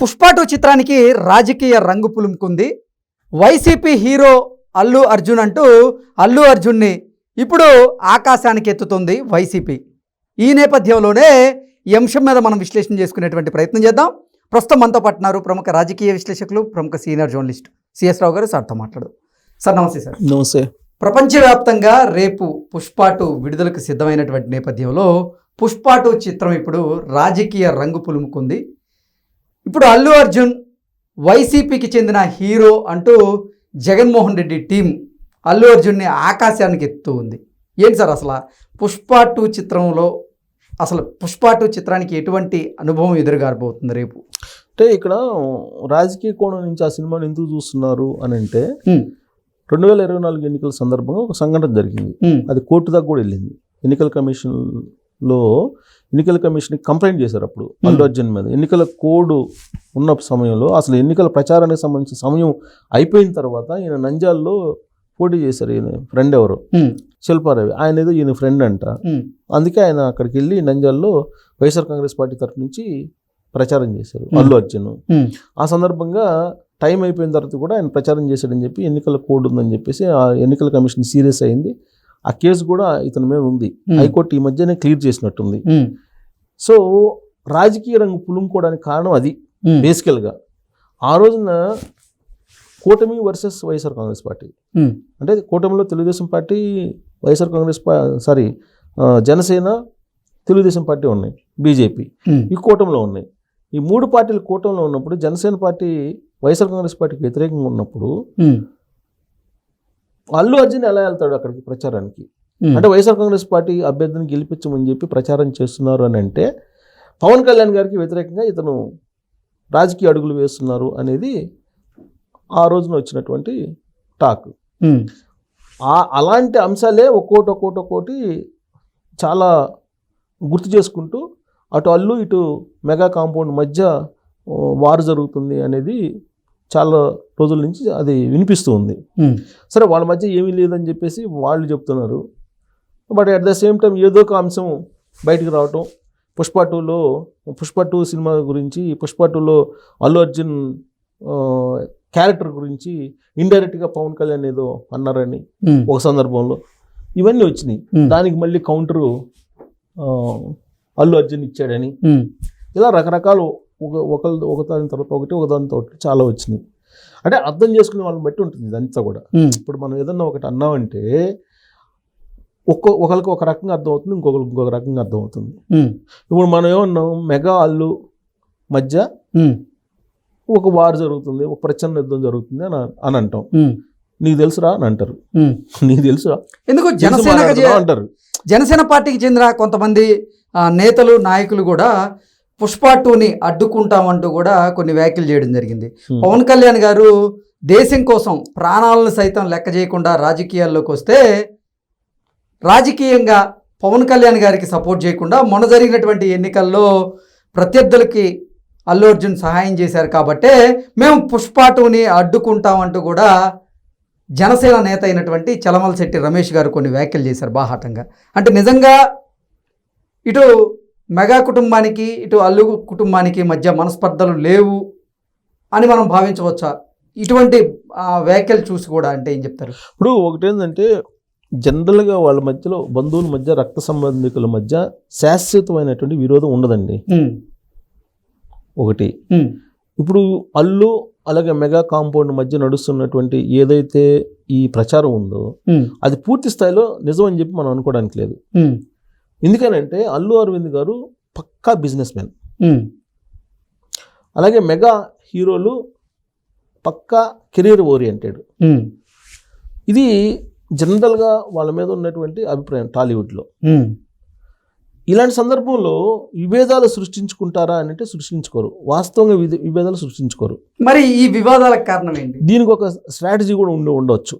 పుష్ప 2 చిత్రానికి రాజకీయ రంగు పులుముకుంది. వైసీపీ హీరో అల్లు అర్జున్ అంటూ అల్లు అర్జున్ని ఇప్పుడు ఆకాశానికి ఎత్తుతుంది వైసీపీ. ఈ నేపథ్యంలోనే ఈ అంశం మీద మనం విశ్లేషణ చేసుకునేటువంటి ప్రయత్నం చేద్దాం. ప్రస్తుతం మనతో పట్టినారు ప్రముఖ రాజకీయ విశ్లేషకులు, ప్రముఖ సీనియర్ జర్నలిస్ట్ సిఎస్ రావు గారు. సార్తో మాట్లాడు. సార్ నమస్తే. సార్ నమస్తే. ప్రపంచవ్యాప్తంగా రేపు పుష్ప 2 విడుదలకు సిద్ధమైనటువంటి నేపథ్యంలో పుష్ప 2 చిత్రం ఇప్పుడు రాజకీయ రంగు పులుముకుంది. ఇప్పుడు అల్లు అర్జున్ వైసీపీకి చెందిన హీరో అంటూ జగన్మోహన్ రెడ్డి టీం అల్లు అర్జున్ని ఆకాశానికి ఎత్తుతూ ఉంది. ఏంటి సార్ అసలు పుష్ప 2 చిత్రంలో అసలు పుష్ప 2 చిత్రానికి ఎటువంటి అనుభవం ఎదురుగారబోతుంది రేపు? అంటే ఇక్కడ రాజకీయ కోణం నుంచి ఆ సినిమాని ఎందుకు చూస్తున్నారు అని అంటే 2024 ఎన్నికల సందర్భంగా ఒక సంఘటన జరిగింది. అది కోర్టు దాకా కూడా వెళ్ళింది. ఎన్నికల కమిషన్కి కంప్లైంట్ చేశారు అప్పుడు అల్లు అర్జున్ మీద. ఎన్నికల కోడ్ ఉన్న సమయంలో అసలు ఎన్నికల ప్రచారానికి సంబంధించిన సమయం అయిపోయిన తర్వాత ఈయన నంద్యాలలో పోటీ చేశారు. ఈయన ఫ్రెండ్ ఎవరు, శిల్పారావి, ఆయన ఏదో ఈయన ఫ్రెండ్ అంట. అందుకే ఆయన అక్కడికి వెళ్ళి నంద్యాలలో వైఎస్ఆర్ కాంగ్రెస్ పార్టీ తరఫు నుంచి ప్రచారం చేశారు అల్లు అర్జున్. ఆ సందర్భంగా టైం అయిపోయిన తర్వాత కూడా ఆయన ప్రచారం చేశాడని చెప్పి ఎన్నికల కోడ్ ఉందని చెప్పేసి ఆ ఎన్నికల కమిషన్ సీరియస్ అయింది. ఆ కేసు కూడా ఇతని మీద ఉంది. హైకోర్టు ఈ మధ్యనే క్లియర్ చేసినట్టుంది. సో రాజకీయ రంగు పులుముకోవడానికి కారణం అది బేసికల్గా. ఆ రోజున కూటమి వర్సెస్ వైఎస్ఆర్ కాంగ్రెస్ పార్టీ, అంటే కూటమిలో తెలుగుదేశం పార్టీ, వైఎస్ఆర్ కాంగ్రెస్ జనసేన, తెలుగుదేశం పార్టీ ఉన్నాయి, బీజేపీ ఈ కూటమిలో ఉన్నాయి. ఈ మూడు పార్టీలు కూటమిలో ఉన్నప్పుడు జనసేన పార్టీ వైఎస్ఆర్ కాంగ్రెస్ పార్టీకి వ్యతిరేకంగా ఉన్నప్పుడు అల్లు అర్జున్ ఎలా వెళ్తాడు అక్కడికి ప్రచారానికి? అంటే వైఎస్ఆర్ కాంగ్రెస్ పార్టీ అభ్యర్థిని గెలిపించమని చెప్పి ప్రచారం చేస్తున్నారు అని అంటే పవన్ కళ్యాణ్ గారికి వ్యతిరేకంగా ఇతను రాజకీయ అడుగులు వేస్తున్నారు అనేది ఆ రోజున వచ్చినటువంటి టాక్. అలాంటి అంశాలే ఒక్కోటి చాలా గుర్తు చేసుకుంటూ అటు అల్లు ఇటు మెగా కాంపౌండ్ మధ్య వారు జరుగుతుంది అనేది చాలా రోజుల నుంచి అది వినిపిస్తూ ఉంది. సరే, వాళ్ళ మధ్య ఏమీ లేదని చెప్పేసి వాళ్ళు చెప్తున్నారు. But at the same time ఏదో ఒక అంశం బయటికి రావటం, పుష్ప 2 సినిమా గురించి, పుష్ప 2లో అల్లు అర్జున్ క్యారెక్టర్ గురించి ఇండైరెక్ట్గా పవన్ కళ్యాణ్ ఏదో అన్నారని ఒక సందర్భంలో ఇవన్నీ వచ్చినాయి. దానికి మళ్ళీ కౌంటరు అల్లు అర్జున్ ఇచ్చాడని, ఇలా రకరకాలు ఒకదాని తర్వాత ఒకదానితో చాలా వచ్చినాయి. అంటే అర్థం చేసుకునే వాళ్ళని బట్టి ఉంటుంది ఇదంతా కూడా. ఇప్పుడు మనం ఏదన్నా ఒకటి అన్నామంటే ఒకరికి ఒక రకంగా అర్థమవుతుంది, ఇంకొక రకంగా అర్థమవుతుంది. ఇప్పుడు మనం ఏమన్నాం, మెగా అల్లు మధ్య ఒక వార్ జరుగుతుంది, ఒక ప్రచన్న యుద్ధం జరుగుతుంది అని అంటాం. నీకు తెలుసురా అని అంటారు. నీకు తెలుసురా ఎందుకు అంటారు. జనసేన పార్టీకి చెందిన కొంతమంది నేతలు, నాయకులు కూడా పుష్ప 2ని అడ్డుకుంటామంటూ కూడా కొన్ని వ్యాఖ్యలు చేయడం జరిగింది. పవన్ కళ్యాణ్ గారు దేశం కోసం ప్రాణాలను సైతం లెక్క చేయకుండా రాజకీయాల్లోకి వస్తే, రాజకీయంగా పవన్ కళ్యాణ్ గారికి సపోర్ట్ చేయకుండా మొన్న జరిగినటువంటి ఎన్నికల్లో ప్రత్యర్థులకి అల్లు అర్జున్ సహాయం చేశారు కాబట్టే మేము పుష్ప 2ని అడ్డుకుంటామంటూ కూడా జనసేన నేత అయినటువంటి చలమలశెట్టి రమేష్ గారు కొన్ని వ్యాఖ్యలు చేశారు బాహాటంగా. అంటే నిజంగా ఇటు మెగా కుటుంబానికి, ఇటు అల్లు కుటుంబానికి మధ్య మనస్పర్ధలు లేవు అని మనం భావించవచ్చా? ఇటువంటి వ్యాఖ్యలు చూసి కూడా అంటే ఏం చెప్తారు? ఇప్పుడు ఒకటేంటంటే జనరల్గా వాళ్ళ మధ్యలో, బంధువుల మధ్య, రక్త సంబంధికుల మధ్య శాశ్వతమైనటువంటి విరోధం ఉండదండి. ఒకటి. ఇప్పుడు అల్లు అలాగే మెగా కాంపౌండ్ మధ్య నడుస్తున్నటువంటి ఏదైతే ఈ ప్రచారం ఉందో అది పూర్తి స్థాయిలో నిజం అని చెప్పి మనం అనుకోవడానికి లేదు. ఎందుకనంటే అల్లు అరవింద్ గారు పక్కా బిజినెస్ మ్యాన్, అలాగే మెగా హీరోలు పక్కా కెరీర్ ఓరియంటెడ్. ఇది జనరల్గా వాళ్ళ మీద ఉన్నటువంటి అభిప్రాయం టాలీవుడ్లో. ఇలాంటి సందర్భంలో విభేదాలు సృష్టించుకుంటారా అని అంటే సృష్టించుకోరు. వాస్తవంగా విభేదాలు సృష్టించుకోరు. మరి ఈ వివాదాలకు కారణం ఏంటి? దీనికి ఒక స్ట్రాటజీ కూడా ఉండవచ్చు.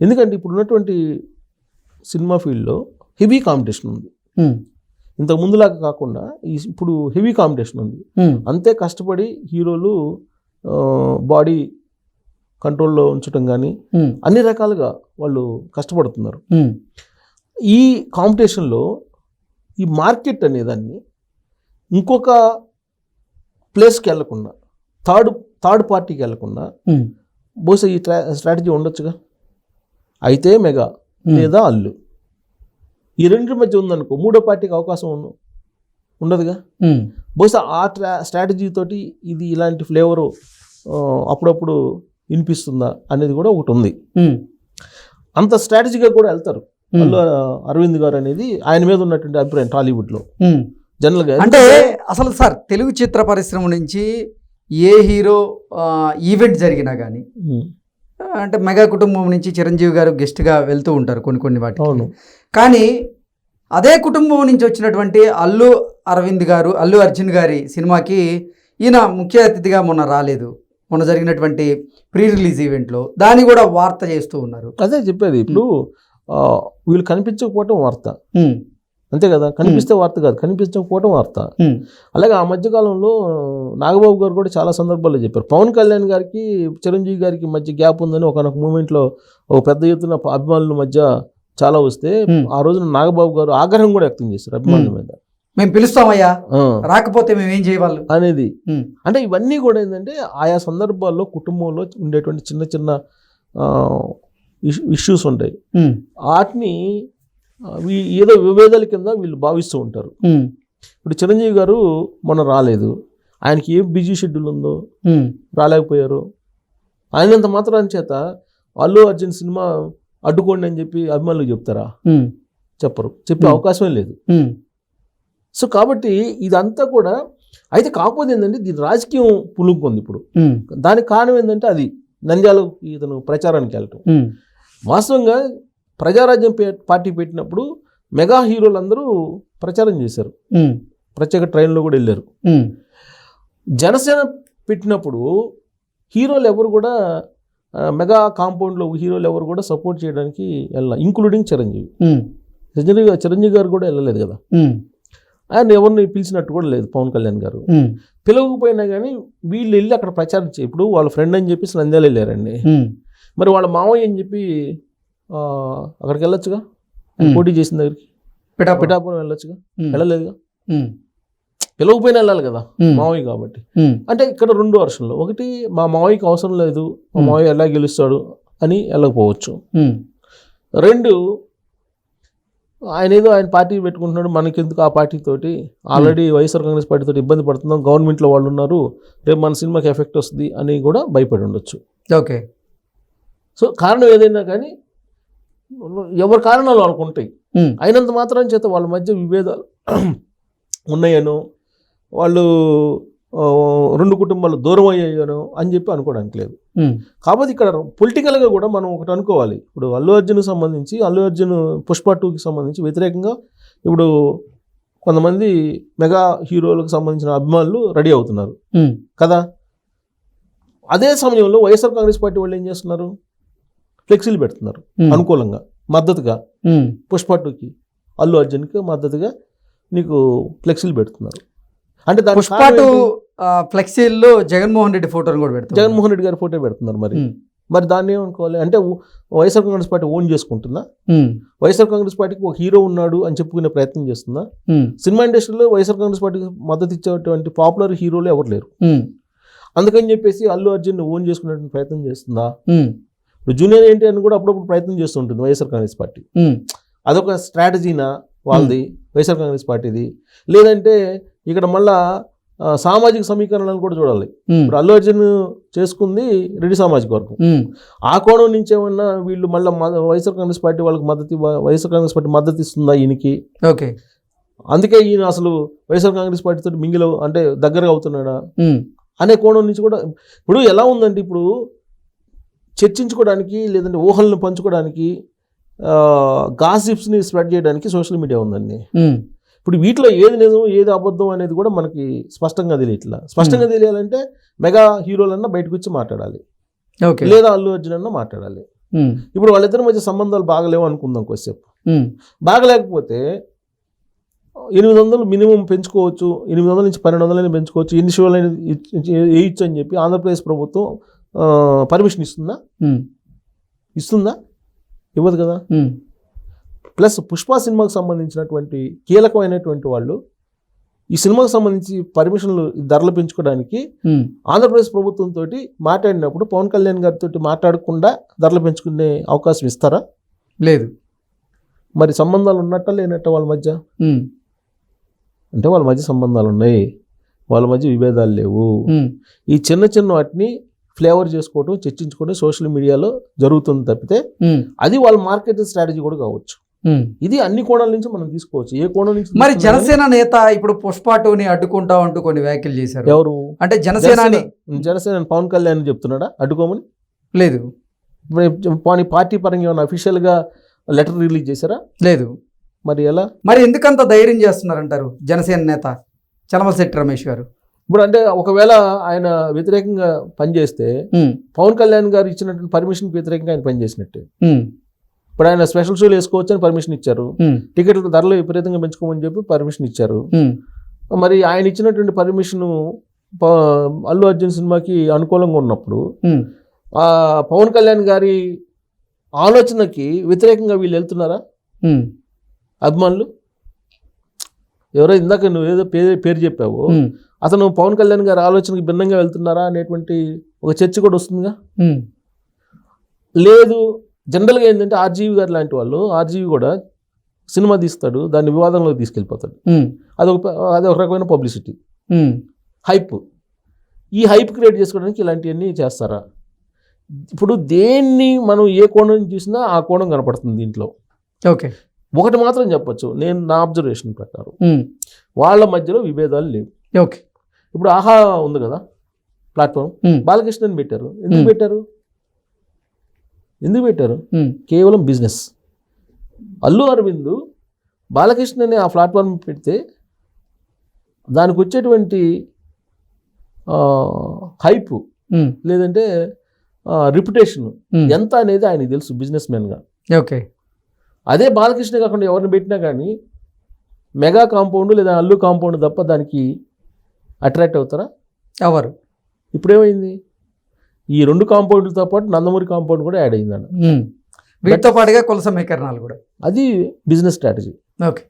ఎందుకంటే ఇప్పుడు ఉన్నటువంటి సినిమా ఫీల్డ్లో హెవీ కాంపిటీషన్ ఉంది. ఇంతకు ముందులాగా కాకుండా ఇప్పుడు హెవీ కాంపిటీషన్ ఉంది. అంతే కష్టపడి హీరోలు బాడీ కంట్రోల్లో ఉంచడం కానీ అన్ని రకాలుగా వాళ్ళు కష్టపడుతున్నారు. ఈ కాంపిటీషన్లో ఈ మార్కెట్ అనేదాన్ని ఇంకొక ప్లేస్కి వెళ్లకుండా థర్డ్ పార్టీకి వెళ్లకుండా బహుశా ఈ స్ట్రాటజీ ఉండొచ్చుగా. అయితే మెగా లేదా అల్లు ఈ రెండింటి మధ్య ఉందనుకో, మూడో పార్టీకి అవకాశం ఉండదుగా. బహుశా ఆ స్ట్రాటజీ తోటి ఇది ఇలాంటి ఫ్లేవరు అప్పుడప్పుడు వినిపిస్తుందా అనేది కూడా ఒకటి ఉంది. అంత స్ట్రాటజీగా కూడా వెళ్తారు అల్లు అరవింద్ గారు అనేది ఆయన మీద ఉన్నటువంటి అభిప్రాయం టాలీవుడ్లో జనరల్గా. అంటే అసలు సార్ తెలుగు చిత్ర పరిశ్రమ నుంచి ఏ హీరో ఈవెంట్ జరిగినా కానీ అంటే మెగా కుటుంబం నుంచి చిరంజీవి గారు గెస్ట్గా వెళ్తూ ఉంటారు కొన్ని వాటికి. అవును. కానీ అదే కుటుంబం నుంచి వచ్చినటువంటి అల్లు అరవింద్ గారు, అల్లు అర్జున్ గారి సినిమాకి ఈయన ముఖ్య అతిథిగా మొన్న రాలేదు. మొన్న జరిగినటువంటి ప్రీ రిలీజ్ ఈవెంట్లో దాన్ని కూడా వార్త చేస్తూ ఉన్నారు. అదే చెప్పేది, ఇప్పుడు వీళ్ళు కనిపించకపోవటం వార్త అంతే కదా, కనిపిస్తే వార్త కాదు, కనిపించకపోవటం వార్త. అలాగే ఆ మధ్యకాలంలో నాగబాబు గారు కూడా చాలా సందర్భాల్లో చెప్పారు, పవన్ కళ్యాణ్ గారికి చిరంజీవి గారికి మధ్య గ్యాప్ ఉందని ఒకనొక మూమెంట్లో ఒక పెద్ద ఎత్తున అభిమానుల మధ్య చాలా వస్తే ఆ రోజున నాగబాబు గారు ఆగ్రహం కూడా వ్యక్తం చేశారు అభిమానుల మీద. మేము పిలుస్తామయ్యా, రాకపోతే మేము ఏం చేయవాలి అనేది. అంటే ఇవన్నీ కూడా ఏంటంటే ఆయా సందర్భాల్లో కుటుంబంలో ఉండేటువంటి చిన్న చిన్న ఇష్యూస్ ఉంటాయి, వాటిని ఏదో విభేదాల కింద వీళ్ళు భావిస్తూ ఉంటారు. ఇప్పుడు చిరంజీవి గారు మొన్న రాలేదు, ఆయనకి ఏ బిజీ షెడ్యూల్ ఉందో రాలేకపోయారు. ఆయనంత మాత్రం చేత అల్లు అర్జున్ సినిమా అడ్డుకోండి అని చెప్పి అభిమానులు చెప్తారా? చెప్పరు, చెప్పే అవకాశమే లేదు. సో కాబట్టి ఇదంతా కూడా అయితే కాకపోతే ఏంటంటే దీని రాజకీయం పులుపుకుంది ఇప్పుడు. దానికి కారణం ఏంటంటే అది నంద్యాల ఇతను ప్రచారానికి వెళ్ళటం. వాస్తవంగా ప్రజారాజ్యం పార్టీ పెట్టినప్పుడు మెగా హీరోలందరూ ప్రచారం చేశారు, ప్రత్యేక ట్రైన్లో కూడా వెళ్ళారు. జనసేన పెట్టినప్పుడు హీరోలు ఎవరు కూడా మెగా కాంపౌండ్లో హీరోలు ఎవరు కూడా సపోర్ట్ చేయడానికి వెళ్ళాలి, ఇంక్లూడింగ్ చిరంజీవి. చిరంజీవి గారు కూడా వెళ్ళలేదు కదా, ఆయన ఎవరిని పిలిచినట్టు కూడా లేదు పవన్ కళ్యాణ్ గారు. పిలవకపోయినా కానీ వీళ్ళు వెళ్ళి అక్కడ ప్రచారం ఇప్పుడు వాళ్ళ ఫ్రెండ్ అని చెప్పేసి నంద్యాల వెళ్ళారండి, మరి వాళ్ళ మావయ్య అని చెప్పి అక్కడికి వెళ్ళొచ్చుగా, పోటీ చేసిన దగ్గరికి పిఠాపురం వెళ్ళొచ్చుగా, వెళ్ళలేదుగా. పిలవకపోయినా వెళ్ళాలి కదా మావయ్య కాబట్టి. అంటే ఇక్కడ రెండు వర్షన్లు, ఒకటి మా మావయ్యకి అవసరం లేదు, మా మావయ్య ఎలా గెలుస్తాడు అని వెళ్ళకపోవచ్చు. రెండు, ఆయన ఏదో ఆయన పార్టీ పెట్టుకుంటున్నాడు, మనకెందుకు ఆ పార్టీతోటి, ఆల్రెడీ వైఎస్ఆర్ కాంగ్రెస్ పార్టీతో ఇబ్బంది పడుతున్నాం, గవర్నమెంట్లో వాళ్ళు ఉన్నారు, రేపు మన సినిమాకి ఎఫెక్ట్ వస్తుంది అని కూడా భయపడి ఉండొచ్చు. ఓకే. సో కారణం ఏదైనా కానీ ఎవరి కారణాలు వాళ్ళకు ఉంటాయి. అయినంత మాత్రం చేత వాళ్ళ మధ్య విభేదాలు ఉన్నాయనో, వాళ్ళు రెండు కుటుంబాలు దూరం అయ్యాయనో అని చెప్పి అనుకోవడానికి లేదు. కాబట్టి ఇక్కడ పొలిటికల్గా కూడా మనం ఒకటి అనుకోవాలి. ఇప్పుడు అల్లు అర్జున్కి సంబంధించి, అల్లు అర్జున్ పుష్ప 2కి సంబంధించి వ్యతిరేకంగా ఇప్పుడు కొంతమంది మెగా హీరోలకు సంబంధించిన అభిమానులు రెడీ అవుతున్నారు కదా. అదే సమయంలో వైఎస్ఆర్ కాంగ్రెస్ పార్టీ వాళ్ళు ఏం చేస్తున్నారు, ఫ్లెక్సీలు పెడుతున్నారు అనుకూలంగా, మద్దతుగా పుష్ప 2కి అల్లు అర్జున్కి మద్దతుగా నీకు ఫ్లెక్సీలు పెడుతున్నారు. అంటే పుష్ప 2 ఫ్లెక్సీల్లో జగన్మోహన్ రెడ్డి ఫోటోని కూడా పెడతారు, జగన్మోహన్ రెడ్డి గారి ఫోటో పెడుతున్నారు. మరి దాన్ని ఏమనుకోవాలి అంటే వైఎస్ఆర్ కాంగ్రెస్ పార్టీ ఓన్ చేసుకుంటుందా? వైఎస్ఆర్ కాంగ్రెస్ పార్టీకి ఒక హీరో ఉన్నాడు అని చెప్పుకునే ప్రయత్నం చేస్తుందా? సినిమా ఇండస్ట్రీలో వైఎస్ఆర్ కాంగ్రెస్ పార్టీకి మద్దతు ఇచ్చేటువంటి పాపులర్ హీరోలు ఎవరు లేరు. అందుకని చెప్పేసి అల్లు అర్జున్ ఓన్ చేసుకునే ప్రయత్నం చేస్తుందా? ఇప్పుడు జూనియర్ ఏంటి అని కూడా అప్పుడప్పుడు ప్రయత్నం చేస్తుంటుంది వైఎస్ఆర్ కాంగ్రెస్ పార్టీ. అదొక స్ట్రాటజీనా వాళ్ళది, వైఎస్ఆర్ కాంగ్రెస్ పార్టీది? లేదంటే ఇక్కడ మళ్ళా సామాజిక సమీకరణలను కూడా చూడాలి. ఇప్పుడు అల్లు అర్జున్ చేసుకుంది రెడ్డి సామాజిక వర్గం, ఆ కోణం నుంచి ఏమన్నా వీళ్ళు మళ్ళీ వైఎస్ఆర్ కాంగ్రెస్ పార్టీ వాళ్ళకి వైఎస్ఆర్ కాంగ్రెస్ పార్టీ మద్దతు ఇస్తుందా ఈయనకి? ఓకే. అందుకే ఈయన అసలు వైఎస్ఆర్ కాంగ్రెస్ పార్టీతో మింగిలో అంటే దగ్గరగా అవుతున్నాడా అనే కోణం నుంచి కూడా. ఇప్పుడు ఎలా ఉందంటే, ఇప్పుడు చర్చించుకోవడానికి లేదంటే ఊహలను పంచుకోవడానికి, గాసిప్స్ని స్ప్రెడ్ చేయడానికి సోషల్ మీడియా ఉందండి. ఇప్పుడు వీటిలో ఏది నిజం ఏది అబద్ధం అనేది కూడా మనకి స్పష్టంగా తెలియట్లా. స్పష్టంగా తెలియాలంటే మెగా హీరోలన్నా బయటకు వచ్చి మాట్లాడాలి, లేదా అల్లు అర్జున్ అన్నా మాట్లాడాలి. ఇప్పుడు వాళ్ళిద్దరి మధ్య సంబంధాలు బాగలేవు అనుకుందాం కొద్దిసేపు. బాగలేకపోతే 800 మినిమం పెంచుకోవచ్చు, 800 నుంచి 1200 పెంచుకోవచ్చు, ఎన్ని షోలు వేయచ్చు అని చెప్పి ఆంధ్రప్రదేశ్ ప్రభుత్వం పర్మిషన్ ఇస్తుందా? ఇవ్వదు కదా. ప్లస్ పుష్ప సినిమాకి సంబంధించినటువంటి కీలకమైనటువంటి వాళ్ళు ఈ సినిమాకి సంబంధించి పర్మిషన్లు ధరలు పెంచుకోవడానికి ఆంధ్రప్రదేశ్ ప్రభుత్వంతో మాట్లాడినప్పుడు పవన్ కళ్యాణ్ గారితో మాట్లాడకుండా ధరలు పెంచుకునే అవకాశం ఇస్తారా? లేదు. మరి సంబంధాలు ఉన్నట్ట లేనట్ట వాళ్ళ మధ్య? అంటే వాళ్ళ మధ్య సంబంధాలు ఉన్నాయి, వాళ్ళ మధ్య విభేదాలు లేవు. ఈ చిన్న చిన్న వాటిని ఫ్లేవర్ చేసుకోవడం, చర్చించుకోవడం సోషల్ మీడియాలో జరుగుతుంది తప్పితే అది వాళ్ళ మార్కెటింగ్ స్ట్రాటజీ కూడా కావచ్చు. ఇది అన్ని కోణాల నుంచి మనం తీసుకోవచ్చు. ఏ కోణం నుంచి? మరి జనసేన నేత ఇప్పుడు పుష్ప 2ని అడ్డుకుంటా అంటూ కొన్ని వ్యాఖ్యలు చేశారు. ఎవరు? అంటే జనసేన పవన్ కళ్యాణ్ చెప్తున్నాడా అడ్డుకోమని? లేదు. పార్టీ పరంగా ఏమైనా అఫీషియల్గా లెటర్ రిలీజ్ చేశారా? లేదు. మరి ఎలా? మరి ఎందుకంత ధైర్యం చేస్తున్నారంటారు జనసేన నేత చలమశెట్టి రమేష్ గారు? ఇప్పుడు అంటే ఒకవేళ ఆయన వ్యతిరేకంగా పనిచేస్తే పవన్ కళ్యాణ్ గారు ఇచ్చినటువంటి పర్మిషన్కి వ్యతిరేకంగా ఆయన పనిచేసినట్టే. ఇప్పుడు ఆయన స్పెషల్ షోలు వేసుకోవచ్చు అని పర్మిషన్ ఇచ్చారు, టికెట్ల ధరలు విపరీతంగా పెంచుకోమని చెప్పి పర్మిషన్ ఇచ్చారు. మరి ఆయన ఇచ్చినటువంటి పర్మిషన్ అల్లు అర్జున్ సినిమాకి అనుకూలంగా ఉన్నప్పుడు పవన్ కళ్యాణ్ గారి ఆలోచనకి వ్యతిరేకంగా వీళ్ళు వెళ్తున్నారా అభిమానులు? ఎవరో ఇందాక నువ్వు ఏదో పేరు చెప్పావు, అతను పవన్ కళ్యాణ్ గారి ఆలోచనకి భిన్నంగా వెళ్తున్నారా అనేటువంటి ఒక చర్చ కూడా వస్తుందిగా. లేదు, జనరల్గా ఏంటంటే ఆర్జీవి గారు లాంటి వాళ్ళు, ఆర్జీవి కూడా సినిమా తీస్తాడు, దాన్ని వివాదంలోకి తీసుకెళ్ళిపోతాడు. అదొక రకమైన పబ్లిసిటీ, హైప్. ఈ హైప్ క్రియేట్ చేసుకోవడానికి ఇలాంటివన్నీ చేస్తారా? ఇప్పుడు దేన్ని మనం ఏ కోణం నుంచి చూసినా ఆ కోణం కనపడుతుంది దీంట్లో. ఓకే, ఒకటి మాత్రం చెప్పొచ్చు, నేను నా అబ్జర్వేషన్ ప్రకారం వాళ్ళ మధ్యలో విభేదాలు లేవు. ఓకే, ఇప్పుడు ఆహా ఉంది కదా ప్లాట్ఫామ్, బాలకృష్ణని పెట్టారు. ఎందుకు పెట్టారు? కేవలం బిజినెస్. అల్లు అరవింద్ బాలకృష్ణని ఆ ప్లాట్ఫామ్ పెడితే దానికి వచ్చేటువంటి హైప్ లేదంటే రిప్యుటేషన్ ఎంత అనేది ఆయనకి తెలుసు బిజినెస్ మ్యాన్గా. ఓకే, అదే బాలకృష్ణ కాకుండా ఎవరిని పెట్టినా కానీ మెగా కాంపౌండ్ లేదా అల్లు కాంపౌండ్ తప్ప దానికి అట్రాక్ట్ అవుతారా? ఎవరు? ఇప్పుడేమైంది, ఈ 2 కాంపౌండ్లతో పాటు నందమూరి కాంపౌండ్ కూడా యాడ్ అయిందన్న. వీటితో పాటుగా కుల సమీకరణాలు కూడా. అది business strategy. Okay,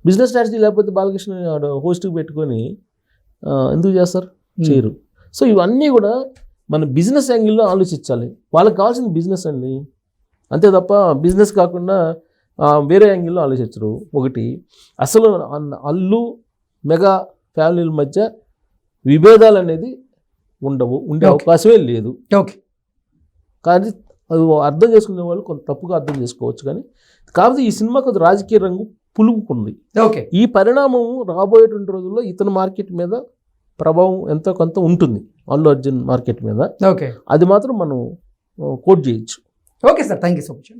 business strategy లేకపోతే బాలకృష్ణ హోస్ట్కి పెట్టుకొని ఎందుకు చేస్తారు? చేయరు. సో ఇవన్నీ కూడా మన బిజినెస్ యాంగిల్లో ఆలోచించాలి. వాళ్ళకి కావాల్సిన బిజినెస్ అండి, అంతే తప్ప బిజినెస్ కాకుండా వేరే యాంగిల్లో ఆలోచించరు. ఒకటి, అసలు అల్లు మెగా ఫ్యామిలీల మధ్య విభేదాలు అనేది ఉండే అవకాశమే లేదు. ఓకే, కానీ అది అర్థం చేసుకునే వాళ్ళు కొంత తప్పుగా అర్థం చేసుకోవచ్చు. కానీ కాకపోతే ఈ సినిమాకు అది రాజకీయ రంగు పులుముకుంది. ఓకే, ఈ పరిణామం రాబోయేటువంటి రోజుల్లో ఇతని మార్కెట్ మీద ప్రభావం ఎంతో కొంత ఉంటుంది, అల్లు అర్జున్ మార్కెట్ మీద. ఓకే, అది మాత్రం మనం కోట్ చేయొచ్చు. Okay sir, thank you so much.